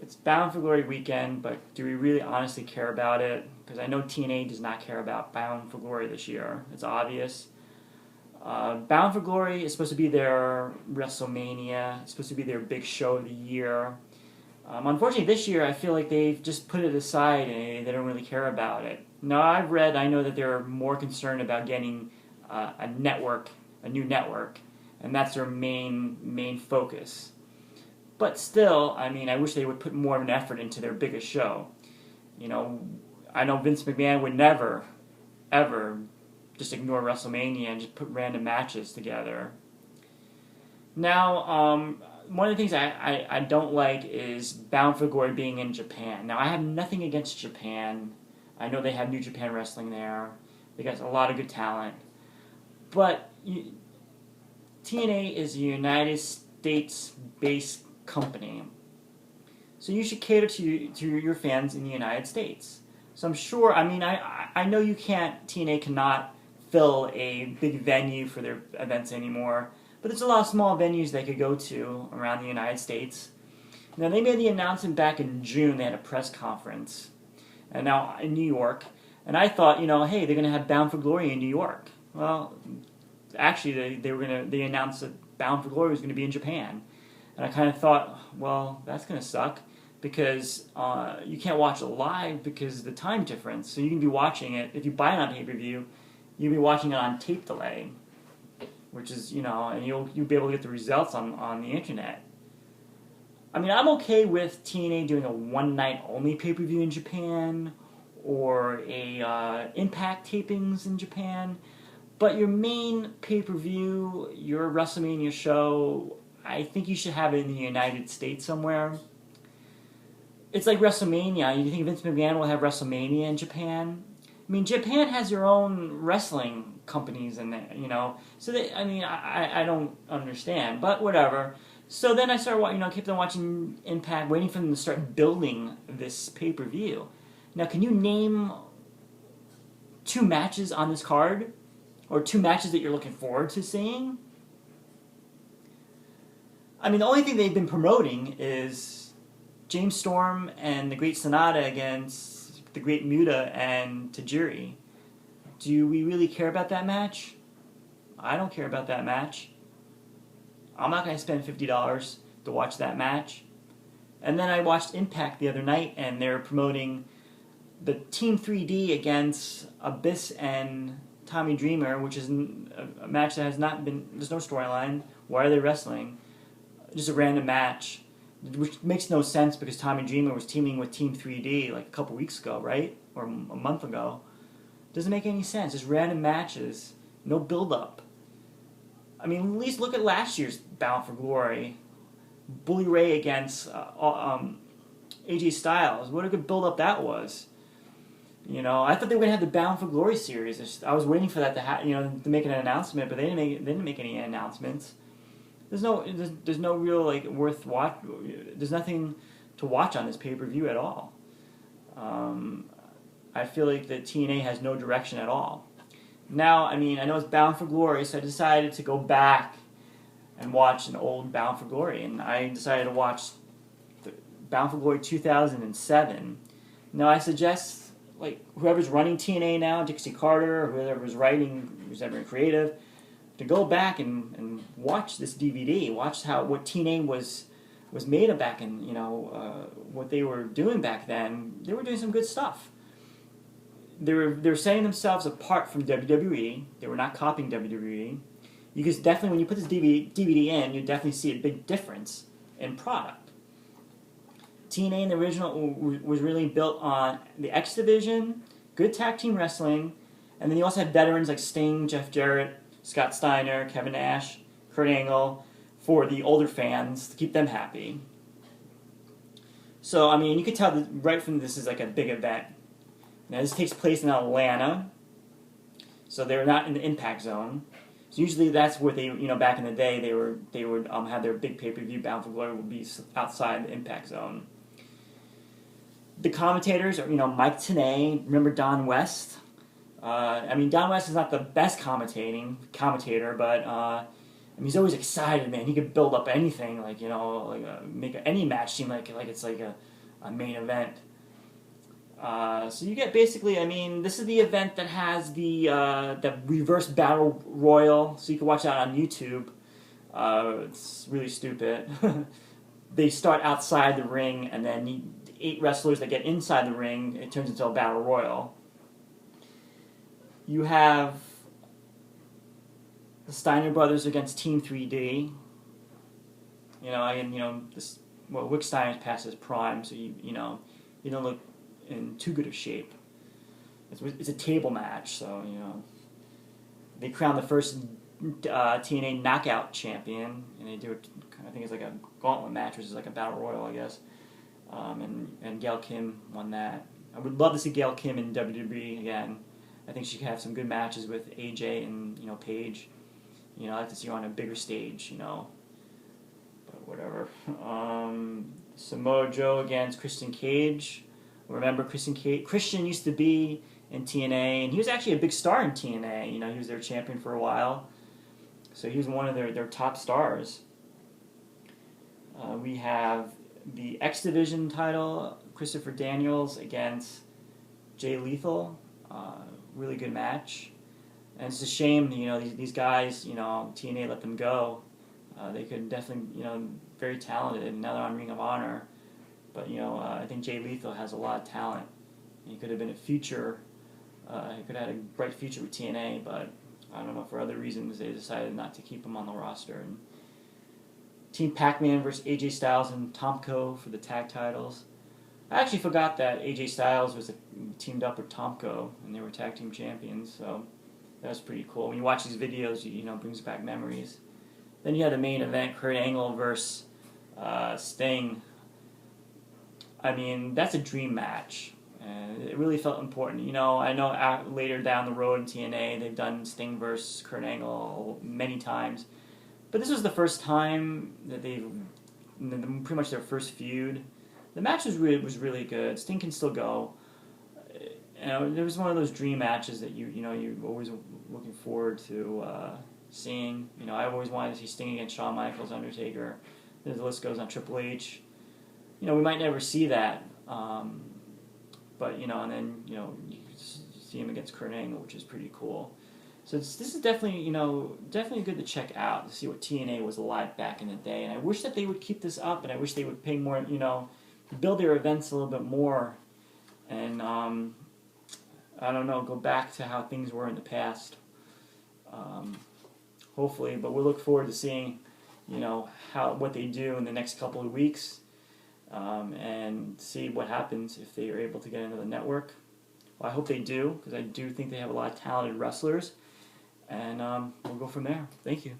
it's Bound for Glory weekend, but do we really honestly care about it? Because I know TNA does not care about Bound for Glory this year. It's obvious. Bound for Glory is supposed to be their WrestleMania. It's supposed to be their big show of the year. Unfortunately, this year I feel like they've just put it aside and they don't really care about it. Now I know that they're more concerned about getting a network, a new network, and that's their main focus. But still, I mean, I wish they would put more of an effort into their biggest show. You know, I know Vince McMahon would never, ever just ignore WrestleMania and just put random matches together. Now, one of the things I don't like is Bound for Glory being in Japan. Now, I have nothing against Japan. I know they have New Japan Wrestling there. They got a lot of good talent. But TNA is a United States-based company. So you should cater to your fans in the United States. So I'm sure, I mean, I know TNA cannot fill a big venue for their events anymore, but there's a lot of small venues they could go to around the United States. Now, they made the announcement back in June. They had a press conference, and now in New York, and I thought, hey, they're going to have Bound for Glory in New York. Well, actually, they announced that Bound for Glory was going to be in Japan. And I kind of thought, well, that's going to suck because you can't watch it live because of the time difference. So you can be watching it, if you buy it on pay-per-view, you'll be watching it on tape delay, which is, and you'll be able to get the results on the internet. I mean, I'm okay with TNA doing a one-night only pay-per-view in Japan or a Impact tapings in Japan, but your main pay-per-view, your WrestleMania show, I think you should have it in the United States somewhere. It's like WrestleMania. You think Vince McMahon will have WrestleMania in Japan? I mean, Japan has their own wrestling companies, and so I don't understand, but whatever. So then I started, kept on watching Impact, waiting for them to start building this pay-per-view. Now, can you name 2 matches on this card, or 2 matches that you're looking forward to seeing? I mean, the only thing they've been promoting is James Storm and the Great Sonata against the Great Muta and Tajiri. Do we really care about that match? I don't care about that match. I'm not going to spend $50 to watch that match. And then I watched Impact the other night, and they're promoting the Team 3D against Abyss and Tommy Dreamer, which is a match that has not been, there's no storyline. Why are they wrestling? Just a random match, which makes no sense because Tommy Dreamer was teaming with Team 3D like a couple weeks ago, right? Or a month ago. Doesn't make any sense. Just random matches, no build-up. I mean, at least look at last year's Bound for Glory. Bully Ray against AJ Styles. What a good build-up that was. I thought they were going to have the Bound for Glory series. I was waiting for that to make an announcement, but they didn't make any announcements. There's no real worth watch. There's nothing to watch on this pay-per-view at all. I feel like the TNA has no direction at all. Now, I mean, I know it's Bound for Glory, so I decided to go back and watch an old Bound for Glory, and I decided to watch Bound for Glory 2007. Now, I suggest whoever's running TNA now, Dixie Carter, or whoever's writing, who's ever creative, to go back and watch this DVD, watch what TNA was made of back in, what they were doing back then. They were doing some good stuff. They were setting themselves apart from WWE. They were not copying WWE. You could definitely, when you put this DVD in, you definitely see a big difference in product. TNA in the original was really built on the X Division, good tag team wrestling, and then you also had veterans like Sting, Jeff Jarrett, Scott Steiner, Kevin Nash, Kurt Angle, for the older fans, to keep them happy. So, I mean, you could tell that right from this is like a big event. Now, this takes place in Atlanta, so they're not in the Impact Zone. So usually that's where they, back in the day, they would have their big pay-per-view Bound for Glory would be outside the Impact Zone. The commentators are, Mike Tenay, remember Don West? Don West is not the best commentator, but he's always excited, man. He could build up anything, make any match seem like it's like main event. So you get basically, I mean, this is the event that has the reverse battle royal, so you can watch that on YouTube. It's really stupid. They start outside the ring, and then 8 wrestlers that get inside the ring, it turns into a battle royal. You have the Steiner brothers against Team 3D. Rick Steiner's past his prime, so you don't look in too good of shape. It's a table match, so they crown the first TNA Knockout champion, and they do it. I think it's like a gauntlet match, which is like a battle royal, I guess. And Gail Kim won that. I would love to see Gail Kim in WWE again. I think she could have some good matches with AJ and Paige. I'd like to see her on a bigger stage, but whatever. Samoa Joe against Christian Cage. Remember Christian used to be in TNA, and he was actually a big star in TNA. He was their champion for a while, so he was one of their top stars. We have the X Division title, Christopher Daniels against Jay Lethal. Really good match. And it's a shame, these guys, TNA let them go. They could definitely, very talented, and now they're on Ring of Honor. But, I think Jay Lethal has a lot of talent. He could have been a future, he could have had a bright future with TNA, but I don't know, for other reasons they decided not to keep him on the roster. And Team Pac-Man versus AJ Styles and Tomko for the tag titles. I actually forgot that AJ Styles was teamed up with Tomko, and they were tag team champions, so that was pretty cool. When you watch these videos, it brings back memories. Then you had the main event, Kurt Angle versus Sting. I mean, that's a dream match. And it really felt important. I know later down the road in TNA, they've done Sting versus Kurt Angle many times. But this was the first time that pretty much their first feud. The match was really good. Sting can still go. It was one of those dream matches that you're always looking forward to seeing. I've always wanted to see Sting against Shawn Michaels, Undertaker. The list goes on. Triple H. We might never see that, but and then you see him against Kurt Angle, which is pretty cool. So this is definitely definitely good to check out to see what TNA was like back in the day. And I wish that they would keep this up, and I wish they would pay more, build their events a little bit more, and I don't know, go back to how things were in the past. Hopefully, but we'll look forward to seeing, what they do in the next couple of weeks, and see what happens if they are able to get into the network. Well, I hope they do, because I do think they have a lot of talented wrestlers, and we'll go from there. Thank you.